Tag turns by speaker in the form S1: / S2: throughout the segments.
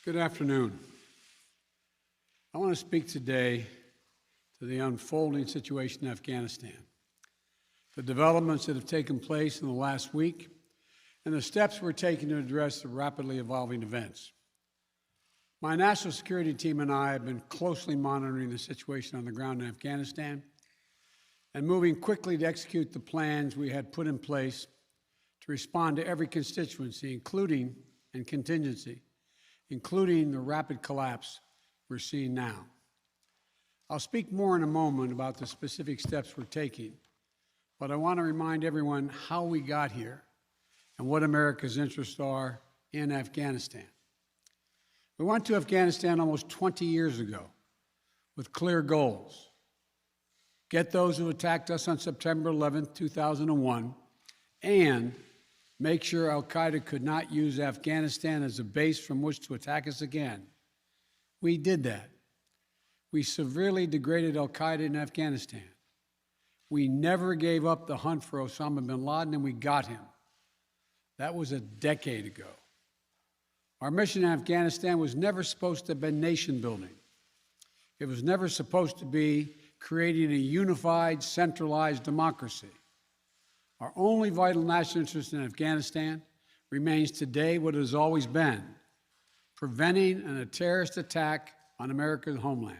S1: Good afternoon. I want to speak today to the unfolding situation in Afghanistan, the developments that have taken place in the last week, and the steps we're taking to address the rapidly evolving events. My national security team and I have been closely monitoring the situation on the ground in Afghanistan and moving quickly to execute the plans we had put in place to respond to every constituency, including the rapid collapse we're seeing now. I'll speak more in a moment about the specific steps we're taking, but I want to remind everyone how we got here and what America's interests are in Afghanistan. We went to Afghanistan almost 20 years ago with clear goals. Get those who attacked us on September 11, 2001, and make sure al-Qaeda could not use Afghanistan as a base from which to attack us again. We did that. We severely degraded al-Qaeda in Afghanistan. We never gave up the hunt for Osama bin Laden, and we got him. That was a decade ago. Our mission in Afghanistan was never supposed to have been nation building. It was never supposed to be creating a unified, centralized democracy. Our only vital national interest in Afghanistan remains today what it has always been: preventing a terrorist attack on America's homeland.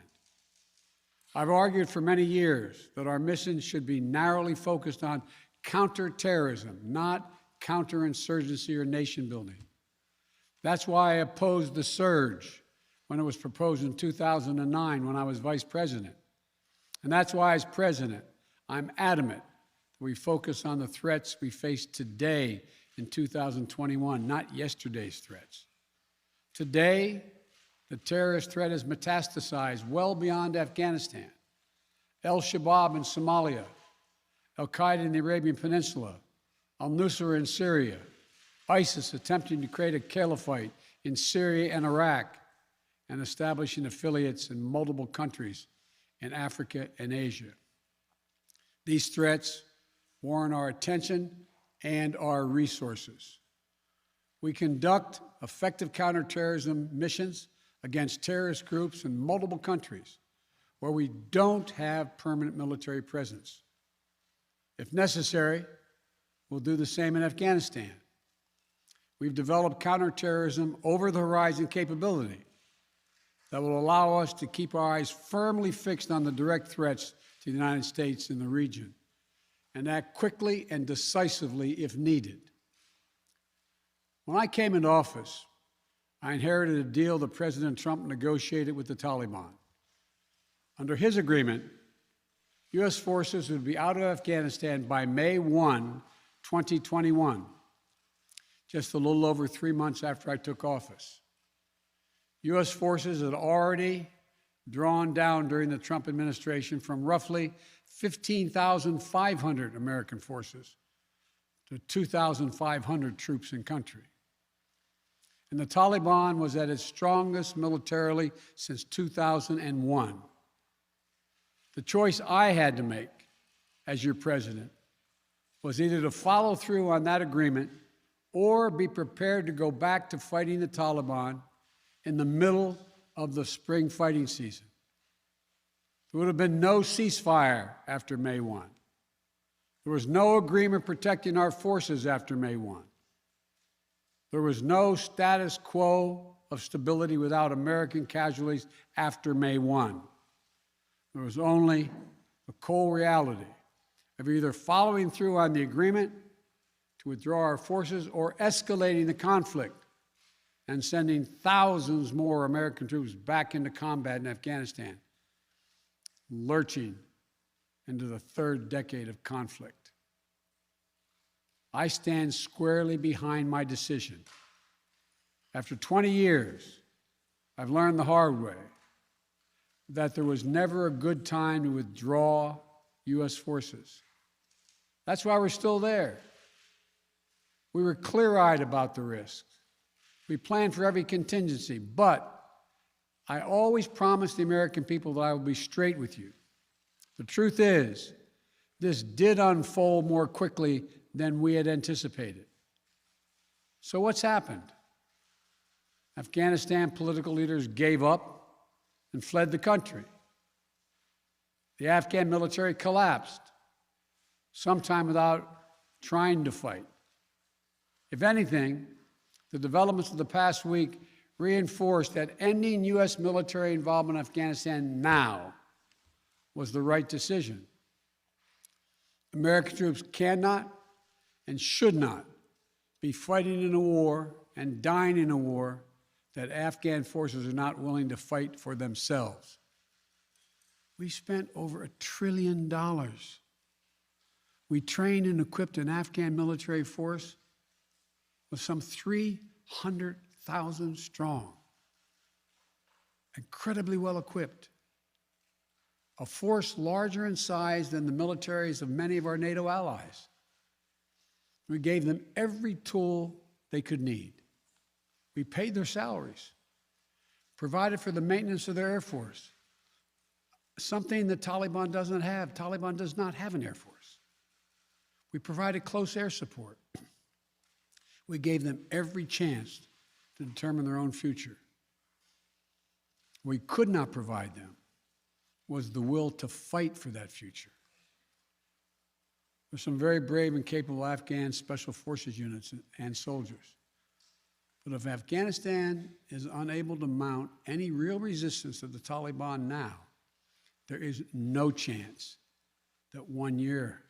S1: I've argued for many years that our mission should be narrowly focused on counterterrorism, not counterinsurgency or nation building. That's why I opposed the surge when it was proposed in 2009 when I was vice president. And that's why, as president, I'm adamant that we focus on the threats we face today in 2021, not yesterday's threats. Today, the terrorist threat has metastasized well beyond Afghanistan. Al-Shabaab in Somalia, al-Qaeda in the Arabian Peninsula, al-Nusra in Syria, ISIS attempting to create a caliphate in Syria and Iraq, and establishing affiliates in multiple countries in Africa and Asia. These threats warrant our attention and our resources. We conduct effective counterterrorism missions against terrorist groups in multiple countries where we don't have permanent military presence. If necessary, we'll do the same in Afghanistan. We've developed counterterrorism over-the-horizon capability that will allow us to keep our eyes firmly fixed on the direct threats to the United States and the region, and act quickly and decisively if needed. When I came into office, I inherited a deal that President Trump negotiated with the Taliban. Under his agreement, U.S. forces would be out of Afghanistan by May 1, 2021, just a little over 3 months after I took office. U.S. forces had already drawn down during the Trump administration from roughly 15,500 American forces to 2,500 troops in country. And the Taliban was at its strongest militarily since 2001. The choice I had to make as your president was either to follow through on that agreement or be prepared to go back to fighting the Taliban in the middle of the spring fighting season. There would have been no ceasefire after May 1. There was no agreement protecting our forces after May 1. There was no status quo of stability without American casualties after May 1. There was only the cold reality of either following through on the agreement to withdraw our forces or escalating the conflict and sending thousands more American troops back into combat in Afghanistan, lurching into the third decade of conflict. I stand squarely behind my decision. After 20 years, I've learned the hard way that there was never a good time to withdraw U.S. forces. That's why we're still there. We were clear-eyed about the risks. We planned for every contingency, but I always promised the American people that I would be straight with you. The truth is, this did unfold more quickly than we had anticipated. So what's happened? Afghanistan political leaders gave up and fled the country. The Afghan military collapsed, sometime without trying to fight. If anything, the developments of the past week reinforced that ending U.S. military involvement in Afghanistan now was the right decision. American troops cannot and should not be fighting in a war and dying in a war that Afghan forces are not willing to fight for themselves. We spent over $1 trillion. We trained and equipped an Afghan military force with some 300,000 strong, incredibly well equipped, a force larger in size than the militaries of many of our NATO allies. We gave them every tool they could need. We paid their salaries, provided for the maintenance of their Air Force, something the Taliban doesn't have. Taliban does not have an Air Force. We provided close air support. We gave them every chance to determine their own future. We could not provide them was the will to fight for that future. There's some very brave and capable Afghan special forces units and soldiers. But if Afghanistan is unable to mount any real resistance to the Taliban now, there is no chance that 1 year,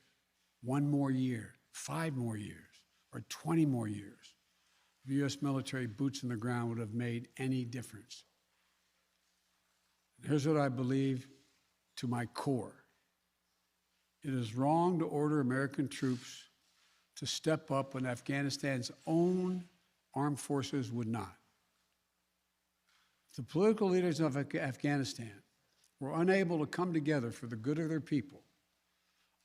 S1: 1 more year, 5 more years, or 20 more years of U.S. military boots on the ground would have made any difference. And here's what I believe to my core. It is wrong to order American troops to step up when Afghanistan's own armed forces would not. The political leaders of Afghanistan were unable to come together for the good of their people,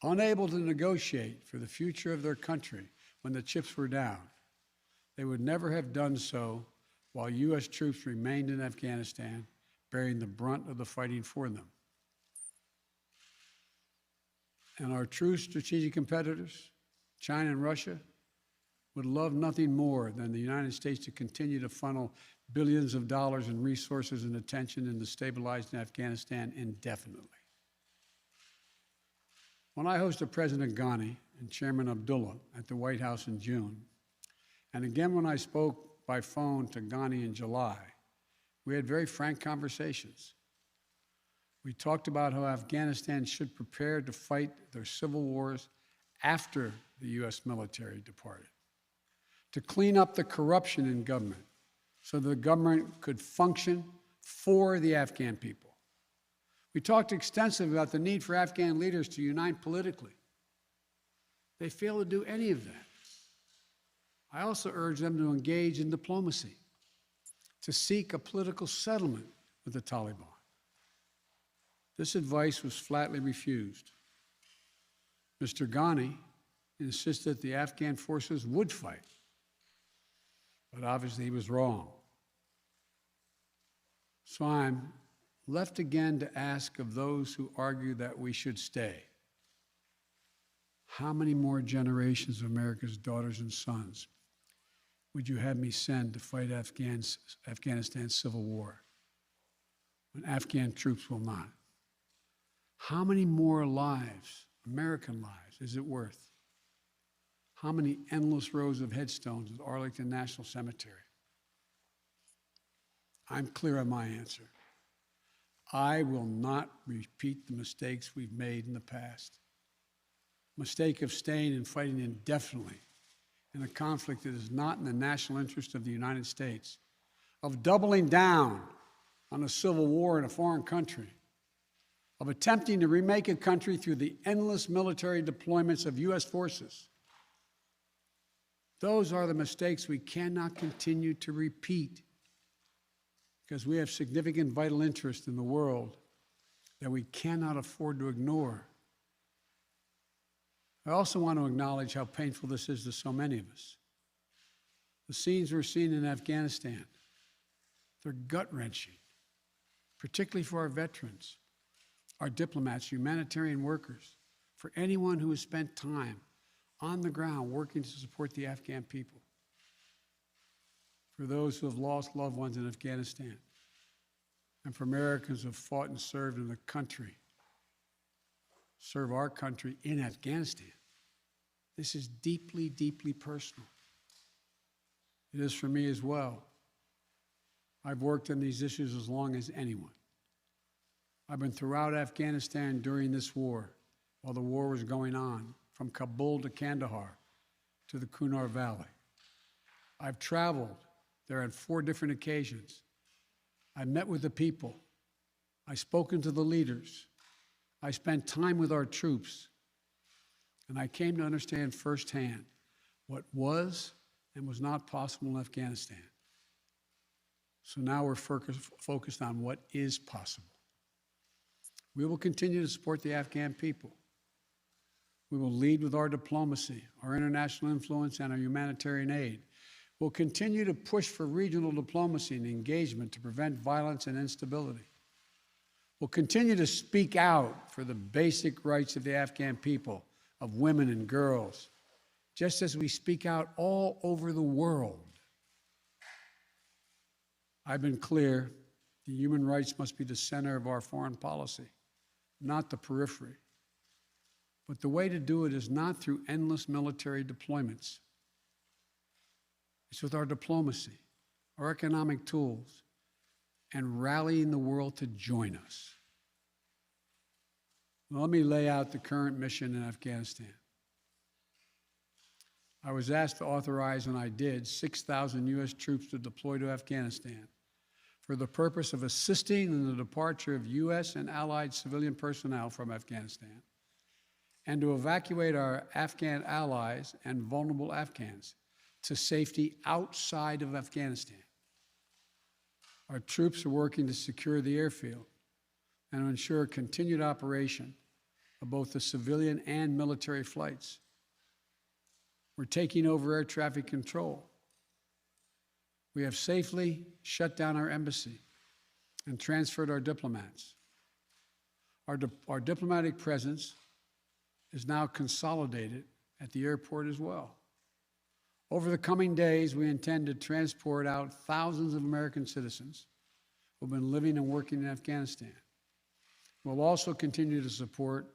S1: unable to negotiate for the future of their country when the chips were down. They would never have done so while U.S. troops remained in Afghanistan, bearing the brunt of the fighting for them. And our true strategic competitors, China and Russia, would love nothing more than the United States to continue to funnel billions of dollars in resources and attention into stabilizing Afghanistan indefinitely. When I hosted President Ghani and Chairman Abdullah at the White House in June, and again when I spoke by phone to Ghani in July, we had very frank conversations. We talked about how Afghanistan should prepare to fight their civil wars after the U.S. military departed, to clean up the corruption in government so that the government could function for the Afghan people. We talked extensively about the need for Afghan leaders to unite politically. They failed to do any of that. I also urged them to engage in diplomacy, to seek a political settlement with the Taliban. This advice was flatly refused. Mr. Ghani insisted the Afghan forces would fight, but obviously he was wrong. So I'm left again to ask of those who argue that we should stay, how many more generations of America's daughters and sons would you have me send to fight Afghanistan's civil war when Afghan troops will not? How many more lives, American lives, is it worth? How many endless rows of headstones at Arlington National Cemetery? I'm clear on my answer. I will not repeat the mistakes we've made in the past. Mistake of staying and fighting indefinitely in a conflict that is not in the national interest of the United States, of doubling down on a civil war in a foreign country, of attempting to remake a country through the endless military deployments of U.S. forces. Those are the mistakes we cannot continue to repeat because we have significant vital interest in the world that we cannot afford to ignore. I also want to acknowledge how painful this is to so many of us. The scenes we're seeing in Afghanistan, they're gut-wrenching, particularly for our veterans, our diplomats, humanitarian workers, for anyone who has spent time on the ground working to support the Afghan people. for those who have lost loved ones in Afghanistan, and for Americans who have fought and served in the country, serve our country in Afghanistan. This is deeply, deeply personal. It is for me as well. I've worked on these issues as long as anyone. I've been throughout Afghanistan during this war, while the war was going on, from Kabul to Kandahar to the Kunar Valley. I've traveled there on 4 different occasions. I met with the people. I've spoken to the leaders. I spent time with our troops. And I came to understand firsthand what was and was not possible in Afghanistan. So now we're focused on what is possible. We will continue to support the Afghan people. We will lead with our diplomacy, our international influence, and our humanitarian aid. We'll continue to push for regional diplomacy and engagement to prevent violence and instability. We'll continue to speak out for the basic rights of the Afghan people, of women and girls, just as we speak out all over the world. I've been clear, the human rights must be the center of our foreign policy, not the periphery. But the way to do it is not through endless military deployments. It's with our diplomacy, our economic tools, and rallying the world to join us. Now, let me lay out the current mission in Afghanistan. I was asked to authorize, and I did, 6,000 U.S. troops to deploy to Afghanistan for the purpose of assisting in the departure of U.S. and allied civilian personnel from Afghanistan, and to evacuate our Afghan allies and vulnerable Afghans to safety outside of Afghanistan. Our troops are working to secure the airfield and to ensure continued operation of both the civilian and military flights. We're taking over air traffic control. We have safely shut down our embassy and transferred our diplomats. Our diplomatic presence is now consolidated at the airport as well. Over the coming days, we intend to transport out thousands of American citizens who've been living and working in Afghanistan. We'll also continue to support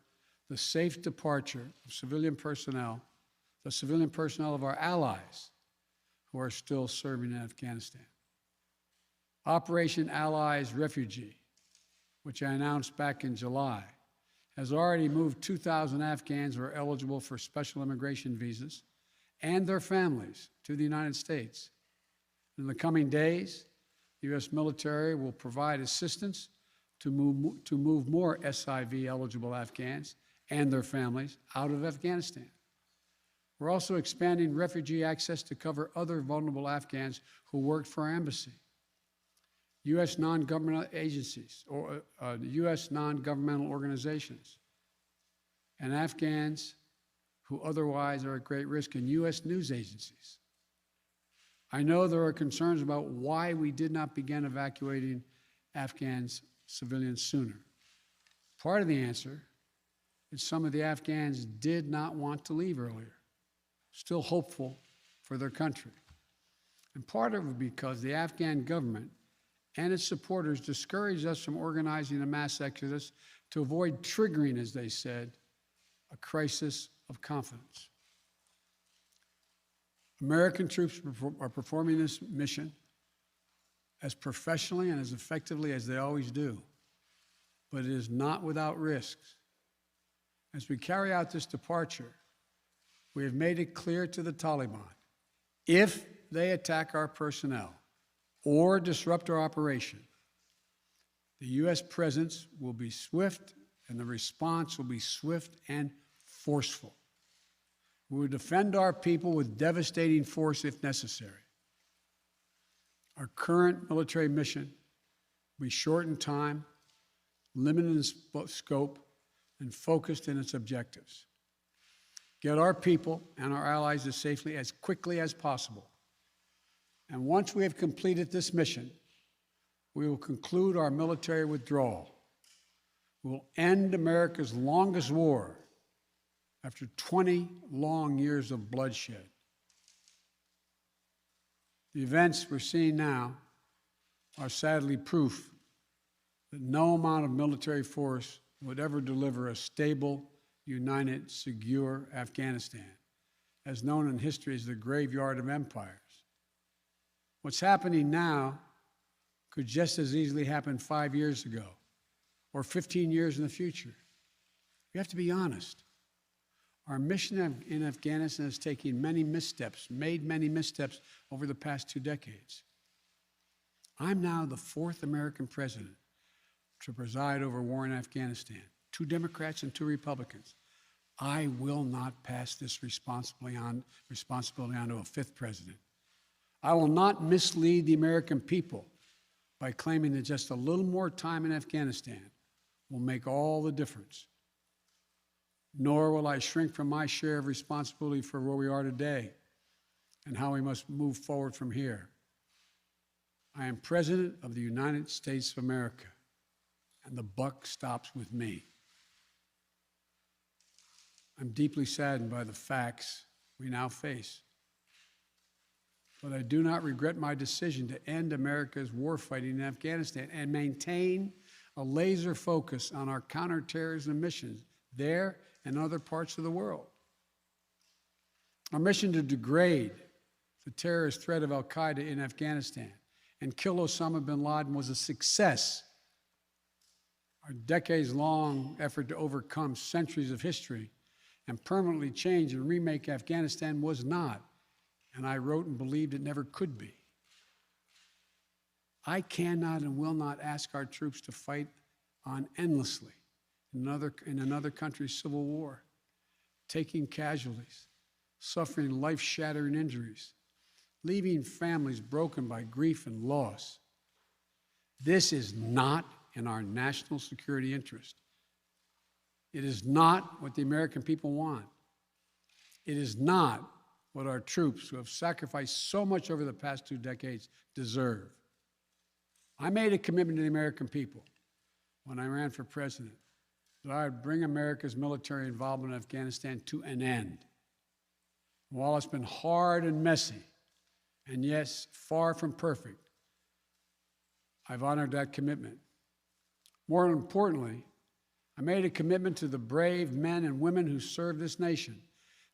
S1: the safe departure of civilian personnel, the civilian personnel of our allies who are still serving in Afghanistan. Operation Allies Refugee, which I announced back in July, has already moved 2,000 Afghans who are eligible for special immigration visas and their families to the United States. In the coming days, the U.S. military will provide assistance to move more SIV-eligible Afghans and their families out of Afghanistan. We're also expanding refugee access to cover other vulnerable Afghans who worked for our embassy. U.S. non-governmental agencies, or U.S. non-governmental organizations, and Afghans who otherwise are at great risk, and U.S. news agencies. I know there are concerns about why we did not begin evacuating Afghans civilians sooner. Part of the answer is some of the Afghans did not want to leave earlier, still hopeful for their country. And part of it because the Afghan government and its supporters discouraged us from organizing a mass exodus to avoid triggering, as they said, a crisis of confidence. American troops are performing this mission as professionally and as effectively as they always do, but it is not without risks. As we carry out this departure, we have made it clear to the Taliban, if they attack our personnel or disrupt our operation, the U.S. presence will be swift and the response will be swift and forceful. We will defend our people with devastating force if necessary. Our current military mission will be short in time, limited in scope, and focused in its objectives. Get our people and our allies to safety as quickly as possible. And once we have completed this mission, we will conclude our military withdrawal. We will end America's longest war after 20 long years of bloodshed. The events we're seeing now are sadly proof that no amount of military force would ever deliver a stable, united, secure Afghanistan, as known in history as the graveyard of empires. What's happening now could just as easily happen 5 years ago or 15 years in the future. We have to be honest. Our mission in Afghanistan is taking many missteps, made many missteps over the past 2 decades. I'm now the 4th American president to preside over war in Afghanistan, 2 Democrats and 2 Republicans. I will not pass this responsibility on to a 5th president. I will not mislead the American people by claiming that just a little more time in Afghanistan will make all the difference. Nor will I shrink from my share of responsibility for where we are today and how we must move forward from here. I am President of the United States of America, and the buck stops with me. I'm deeply saddened by the facts we now face, but I do not regret my decision to end America's warfighting in Afghanistan and maintain a laser focus on our counterterrorism missions there and other parts of the world. Our mission to degrade the terrorist threat of al-Qaeda in Afghanistan and kill Osama bin Laden was a success. Our decades-long effort to overcome centuries of history and permanently change and remake Afghanistan was not, and I wrote and believed it never could be. I cannot and will not ask our troops to fight on endlessly in another country's civil war, taking casualties, suffering life-shattering injuries, leaving families broken by grief and loss. This is not in our national security interest. It is not what the American people want. It is not what our troops, who have sacrificed so much over the past 2 decades, deserve. I made a commitment to the American people when I ran for president that I would bring America's military involvement in Afghanistan to an end. While it's been hard and messy, and yes, far from perfect, I've honored that commitment. More importantly, I made a commitment to the brave men and women who serve this nation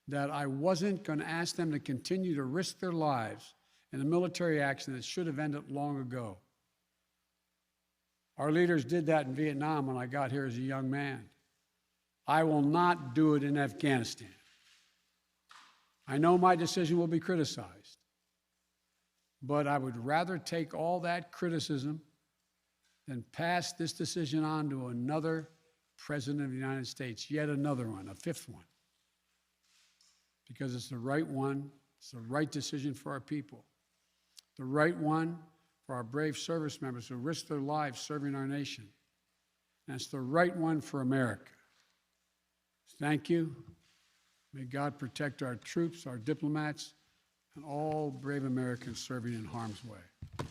S1: that I wasn't going to ask them to continue to risk their lives in a military action that should have ended long ago. Our leaders did that in Vietnam when I got here as a young man. I will not do it in Afghanistan. I know my decision will be criticized, but I would rather take all that criticism than pass this decision on to another president of the United States, yet another one, a 5th one, because it's the right one, it's the right decision for our people, the right one for our brave service members who risk their lives serving our nation, and it's the right one for America. Thank you. May God protect our troops, our diplomats, and all brave Americans serving in harm's way.